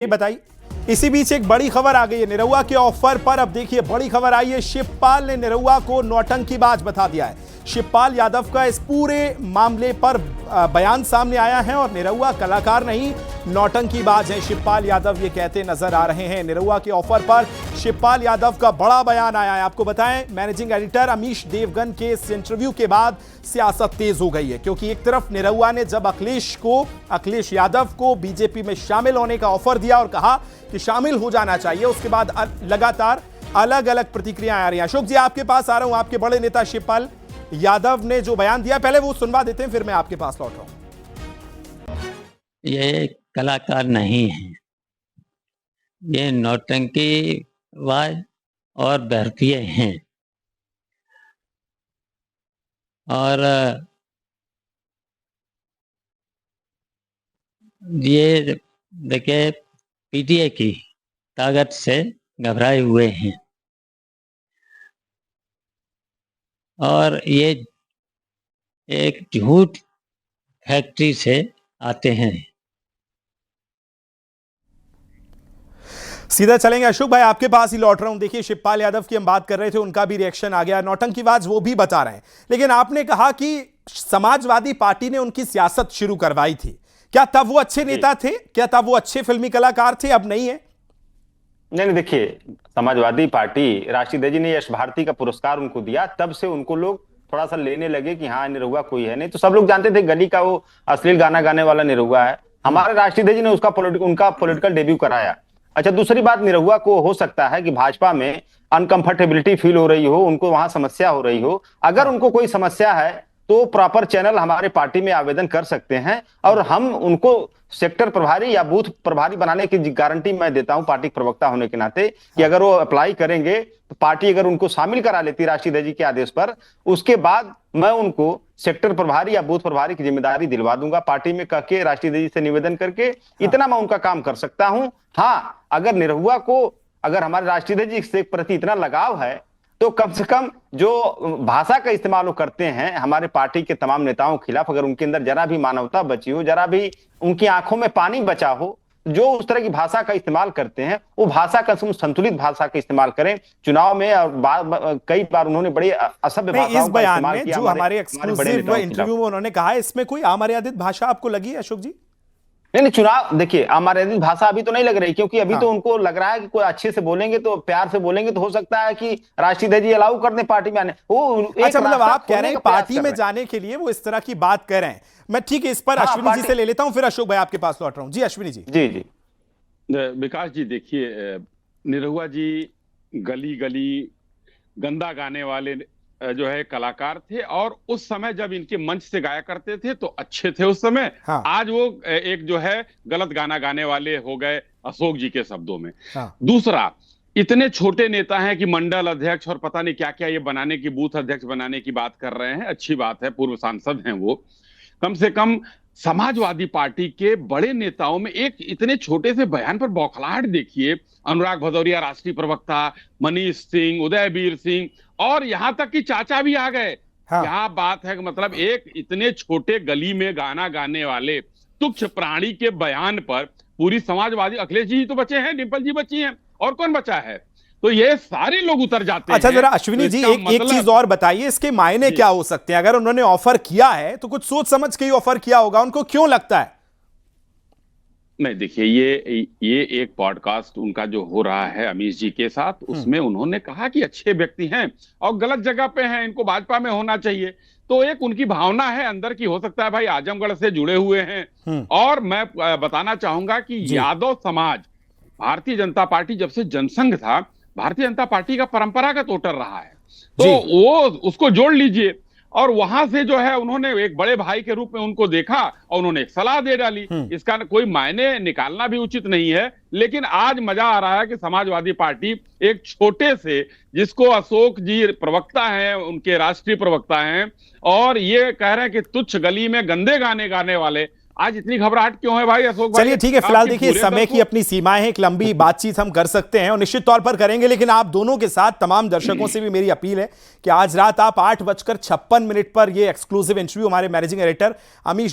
ये बताइए। इसी बीच एक बड़ी खबर आ गई है निरहुआ के ऑफर पर। अब देखिए बड़ी खबर आई है, शिवपाल ने निरहुआ को नौटंकीबाज बता दिया है। शिवपाल यादव का इस पूरे मामले पर बयान सामने आया है और निरहुआ कलाकार नहीं नौटंकीबाज है, शिवपाल यादव ये कहते नजर आ रहे हैं। निरहुआ के ऑफर पर शिवपाल यादव का बड़ा बयान आया है। आपको बताएं, मैनेजिंग एडिटर अमीश देवगन के इस इंटरव्यू के बाद सियासत तेज हो गई है, क्योंकि एक तरफ निरहुआ ने जब अखिलेश यादव को बीजेपी में शामिल होने का ऑफर दिया और कहा कि शामिल हो जाना चाहिए, उसके बाद लगातार अलग अलग प्रतिक्रियाएं आ रही हैं। अशोक जी, आपके पास आ रहा हूं। आपके बड़े नेता शिवपाल यादव ने जो बयान दिया, पहले वो सुनवा देते हैं, फिर मैं आपके पास लौट रहा हूं। ये कलाकार नहीं है, ये नौटंकीबाज और भारतीय हैं। और ये देखिए पीटीआई की ताकत से घबराए हुए हैं और ये एक झूठ फैक्ट्री से आते हैं। सीधा चलेंगे अशोक भाई, आपके पास ही लौट रहा हूं। देखिए शिवपाल यादव की हम बात कर रहे थे, उनका भी रिएक्शन आ गया, नौटंकीबाज वो भी बता रहे हैं, लेकिन आपने कहा कि समाजवादी पार्टी ने उनकी सियासत शुरू करवाई थी। क्या तब वो अच्छे नेता थे? क्या तब वो अच्छे फिल्मी कलाकार थे? अब नहीं है? नहीं, देखिए, समाजवादी पार्टी, राशिद जी ने यश भारती का पुरस्कार उनको दिया, तब से उनको लोग थोड़ा सा लेने लगे कि हाँ निरहुआ कोई है। नहीं तो सब लोग जानते थे गली का वो अश्लील गाना गाने वाला निरहुआ है। हमारे राशिद जी ने उनका पॉलिटिकल डेब्यू कराया। अच्छा, दूसरी बात, निरहुआ को हो सकता है कि भाजपा में अनकंफर्टेबिलिटी फील हो रही हो, उनको वहां समस्या हो रही हो। अगर उनको कोई समस्या है तो प्रॉपर चैनल हमारे पार्टी में आवेदन कर सकते हैं और हम उनको सेक्टर प्रभारी या बूथ प्रभारी बनाने की गारंटी मैं देता हूं पार्टी प्रवक्ता होने के नाते, कि अगर वो अप्लाई करेंगे तो पार्टी अगर उनको शामिल करा लेती राशिद जी के आदेश पर, उसके बाद मैं उनको सेक्टर प्रभारी या बूथ प्रभारी की जिम्मेदारी दिलवा दूंगा पार्टी में, कह के राशिद जी से निवेदन करके। इतना मैं उनका काम कर सकता हूं। हाँ, अगर निरहुआ को, अगर हमारे राशिद जी से प्रति इतना लगाव है तो कम से कम जो भाषा का इस्तेमाल वो करते हैं हमारे पार्टी के तमाम नेताओं के खिलाफ, अगर उनके अंदर जरा भी मानवता बची हो, जरा भी उनकी आंखों में पानी बचा हो, जो उस तरह की भाषा का इस्तेमाल करते हैं, वो भाषा का संतुलित भाषा का इस्तेमाल करें। चुनाव में और कई बार उन्होंने बड़ी असभ्य भाषाओं का इस्तेमाल किया। जो हमारे एक्सक्लूसिव इंटरव्यू में उन्होंने कहा, इसमें कोई अमर्यादित भाषा आपको लगी अशोक जी? नहीं, चुनाव देखिए, अमर्यादित भाषा अभी तो नहीं लग रही, क्योंकि अभी तो उनको लग रहा है कि कोई अच्छे से बोलेंगे तो, प्यार से बोलेंगे तो हो सकता है कि राशिद जी अलाउ कर दें पार्टी में आने। वो अच्छा, मतलब आप कह रहे हैं पार्टी में जाने के लिए वो इस तरह की बात कर रहे हैं। मैं ठीक है, इस पर अश्विनी जी से ले लेता हूं, फिर अशोक भाई आपके पास लौट रहा हूं। जी अश्विनी जी। जी जी विकास जी, देखिए निरहुआ जी गली गली गंदा गाने वाले जो है कलाकार थे, और उस समय जब इनके मंच से गाया करते थे तो अच्छे थे उस समय। हाँ। आज वो एक जो है गलत गाना गाने वाले हो गए, अशोक जी के शब्दों में। हाँ। दूसरा, इतने छोटे नेता हैं कि मंडल अध्यक्ष और पता नहीं क्या क्या ये बनाने की, बूथ अध्यक्ष बनाने की बात कर रहे हैं। अच्छी बात है, पूर्व सांसद हैं वो। कम से कम समाजवादी पार्टी के बड़े नेताओं में एक इतने छोटे से बयान पर बौखलाहट देखिए। अनुराग भदौरिया राष्ट्रीय प्रवक्ता, मनीष सिंह, उदयवीर सिंह, और यहां तक कि चाचा भी आ गए। हाँ। क्या बात है कि मतलब एक इतने छोटे गली में गाना गाने वाले तुच्छ प्राणी के बयान पर पूरी समाजवादी, अखिलेश जी तो बचे हैं, डिंपल जी बची हैं, और कौन बचा है? तो ये सारे लोग उतर जाते हैं। अच्छा, जरा अश्विनी जी एक चीज और बताइए, इसके मायने क्या हो सकते हैं? अगर उन्होंने ऑफर किया है तो कुछ सोच समझ के ही ऑफर किया होगा, उनको क्यों लगता है? नहीं, देखिए, ये एक पॉडकास्ट उनका जो हो रहा है अमीश जी के साथ, उसमें उन्होंने कहा कि अच्छे व्यक्ति हैं और गलत जगह पे हैं, इनको भाजपा में होना चाहिए। तो एक उनकी भावना है अंदर की, हो सकता है भाई आजमगढ़ से जुड़े हुए हैं। और मैं बताना चाहूंगा कि यादव समाज, भारतीय जनता पार्टी जब से जनसंघ था, भारतीय जनता पार्टी का परंपरागत वोटर रहा है, तो वो उसको जोड़ लीजिए। और वहां से जो है उन्होंने एक बड़े भाई के रूप में उनको देखा और उन्होंने एक सलाह दे डाली। इसका कोई मायने निकालना भी उचित नहीं है, लेकिन आज मजा आ रहा है कि समाजवादी पार्टी एक छोटे से, जिसको अशोक जी प्रवक्ता हैं, उनके राष्ट्रीय प्रवक्ता हैं, और ये कह रहे हैं कि तुच्छ गली में गंदे गाने गाने वाले, आज इतनी घबराहट क्यों है भाई अशोक भाई? चलिए ठीक है, फिलहाल देखिए समय की अपनी सीमाएं हैं, एक लंबी बातचीत हम कर सकते हैं और निश्चित तौर पर करेंगे, लेकिन आप दोनों के साथ तमाम दर्शकों से भी मेरी अपील है कि आज रात आप 8:56 पर ये एक्सक्लूसिव इंटरव्यू हमारे मैनेजिंग एडिटर अमीश